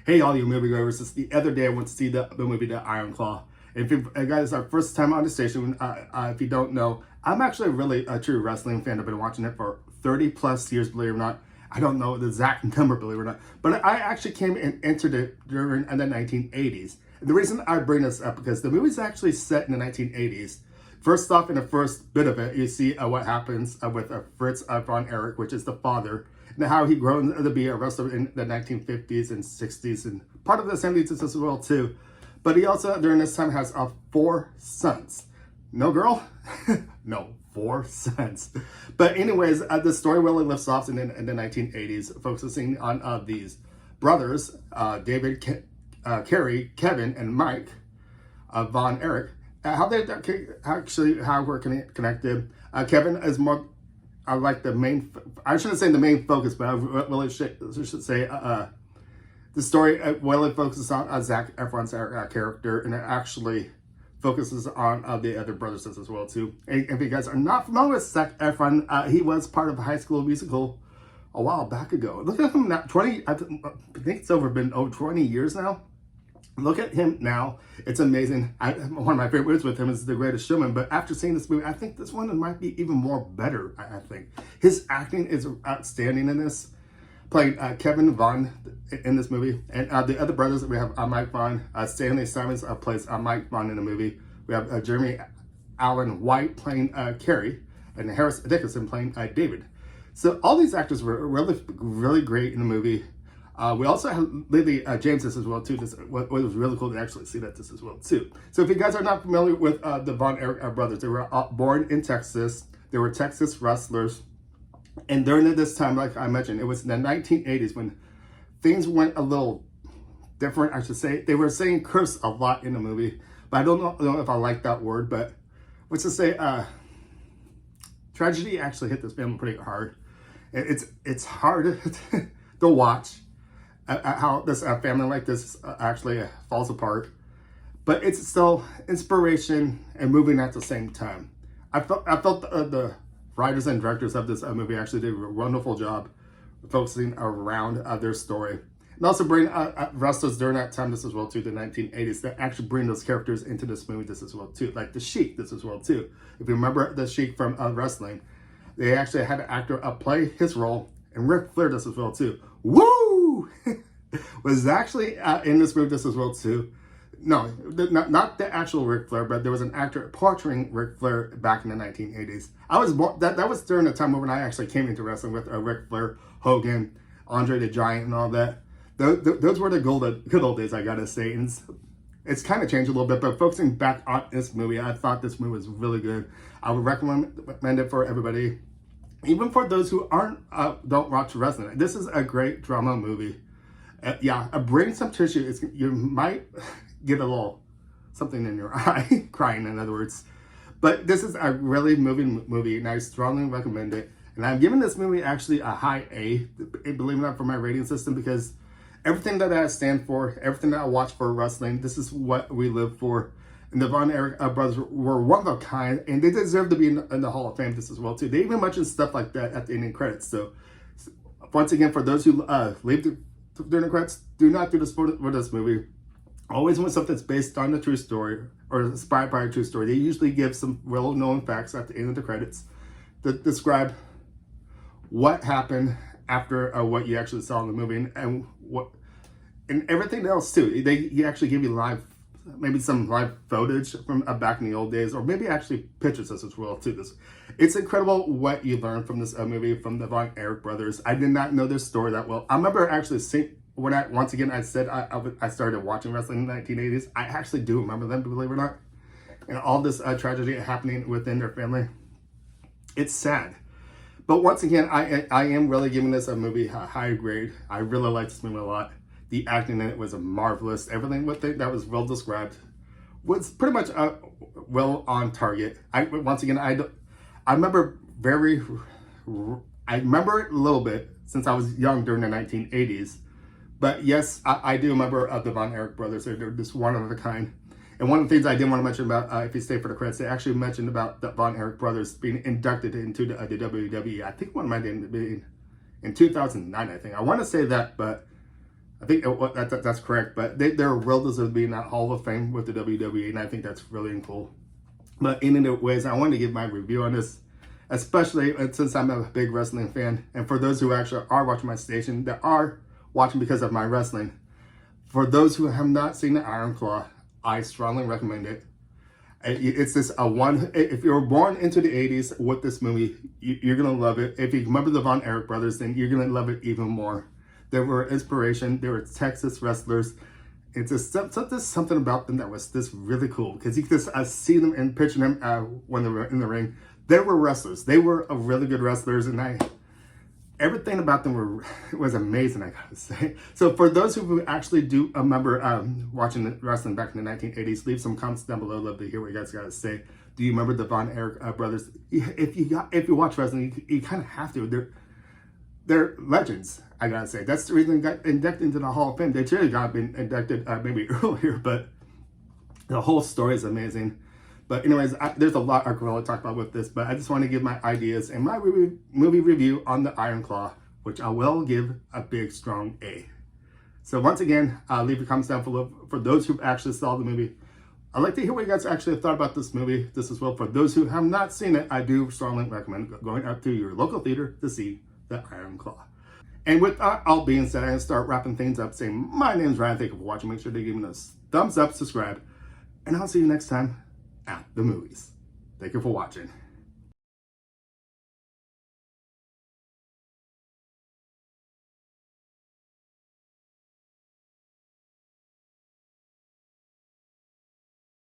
Hey, all you moviegoers, it's the other day I went to see the movie The Iron Claw. And if you guys, our first time on the station, if you don't know, I'm actually really a true wrestling fan. I've been watching it for 30 plus years, believe it or not. I don't know the exact number, believe it or not. But I actually came and entered it during the 1980s. And the reason I bring this up, because the movie's actually set in the 1980s. First off, in the first bit of it, you see what happens with Fritz von Erich, which is the father, and how he grown to be a wrestler in the 1950s and 60s, and part of the 70s as well too. But he also, during this time, has 4 sons. No girl? No, 4 sons. But anyways, the story really lifts off in the 1980s, focusing on these brothers, David, Kerry, Kevin, and Mike von Erich. How we're connected. Kevin is more, I like the main, I shouldn't say the main focus, but I really should say the story really focuses on Zac Efron's character, and it actually focuses on the other brothers as well too. And if you guys are not familiar with Zac Efron, he was part of a High School Musical a while back ago. Look at him now, I think it's been over 20 years now. Look at him now. It's amazing. One of my favorites with him is The Greatest Showman. But after seeing this movie, I think this one might be even more better, I think. His acting is outstanding in this. Playing Kevin Vaughn in this movie. And the other brothers, we have Mike Vaughn. Stanley Simons plays Mike Vaughn in the movie. We have Jeremy Allen White playing Kerry. And Harris Dickinson playing David. So all these actors were really, really great in the movie. We also have Lily James as well too. This what was really cool to actually see this as well too. So if you guys are not familiar with the Von Erich brothers, they were born in Texas. They were Texas wrestlers, and during this time, like I mentioned, it was in the 1980s when things went a little different. I should say they were saying curse a lot in the movie, but I don't know if I like that word. But let's just say tragedy actually hit this family pretty hard. It's hard to watch. How this family like this actually falls apart, but it's still inspiration and moving at the same time. I felt the writers and directors of this movie actually did a wonderful job focusing around their story, and also bring wrestlers during that time this as well too, the 1980s, that actually bring those characters into this movie this as well too, like the Sheik this as well too. If you remember the Sheik from wrestling, they actually had an actor play his role, and Ric Flair this as well too. Woo! Was actually in this movie this as well too. No, not the actual Ric Flair, but there was an actor portraying Ric Flair back in the 1980s. I was born, that was during the time when I actually came into wrestling with Ric Flair, Hogan, Andre the Giant, and all that. Those were the good old days, I gotta say. And it's kind of changed a little bit, but focusing back on this movie, I thought this movie was really good. I would recommend it for everybody, even for those who don't watch wrestling. This is a great drama movie. Bring some tissue. You might get a little something in your eye, crying in other words. But this is a really moving movie, and I strongly recommend it. And I'm giving this movie actually a high A, believe it or not, for my rating system, because everything that I stand for, everything that I watch for wrestling, this is what we live for. And the Von Erich brothers were one of a kind, and they deserve to be in the Hall of Fame this as well too. They even mentioned stuff like that at the ending credits. So once again, for those who leave during the credits, do not do this for this movie. Always when something's based on a true story or inspired by a true story, they usually give some well-known facts at the end of the credits that describe what happened after what you actually saw in the movie, and everything else too. They actually give you maybe some live footage from back in the old days, or maybe actually pictures as well too. It's incredible what you learn from this movie, from the Von Erich brothers. I did not know this story that well. I remember actually seeing, when I said I started watching wrestling in the 1980s, I actually do remember them, believe it or not. And all this tragedy happening within their family. It's sad. But once again, I am really giving this movie a high grade. I really like this movie a lot. The acting in it was marvelous. Everything with it that was well described was pretty much well on target. I remember it a little bit since I was young during the 1980s. But yes, I do remember the Von Erich brothers. They're just one of a kind. And one of the things I did want to mention about, if you stay for the credits, they actually mentioned about the Von Erich brothers being inducted into the WWE. I think one might be in 2009, I think. I want to say that, but I think that's correct, but they're well deserved to be in that Hall of Fame with the WWE, and I think that's really cool. But in any ways, I wanted to give my review on this, especially since I'm a big wrestling fan. And for those who actually are watching my station, that are watching because of my wrestling, for those who have not seen the Iron Claw, I strongly recommend it. It's just if you're born into the 80s with this movie, you're going to love it. If you remember the Von Erich brothers, then you're going to love it even more. They were inspiration. They were Texas wrestlers. It's just something about them that was just really cool, because you could just see them and picture them when they were in the ring. They were wrestlers. They were really good wrestlers, and everything about them was amazing, I gotta say. So for those who actually do remember watching wrestling back in the 1980s, leave some comments down below. Love to hear what you guys gotta say. Do you remember the Von Erich brothers? If you watch wrestling, you kind of have to. They're legends, I gotta say. That's the reason they got inducted into the Hall of Fame. They should have got been inducted maybe earlier, but the whole story is amazing. But anyways, there's a lot I could really talk about with this, but I just want to give my ideas and my movie review on the Iron Claw, which I will give a big, strong A. So once again, leave your comments down below for those who actually saw the movie. I'd like to hear what you guys actually thought about this movie. This as well, for those who have not seen it, I do strongly recommend going out to your local theater to see the Iron Claw. And with that all being said, I'm going to start wrapping things up, saying my name is Ryan. Thank you for watching. Make sure to give me a thumbs up, subscribe, and I'll see you next time at the movies. Thank you for watching.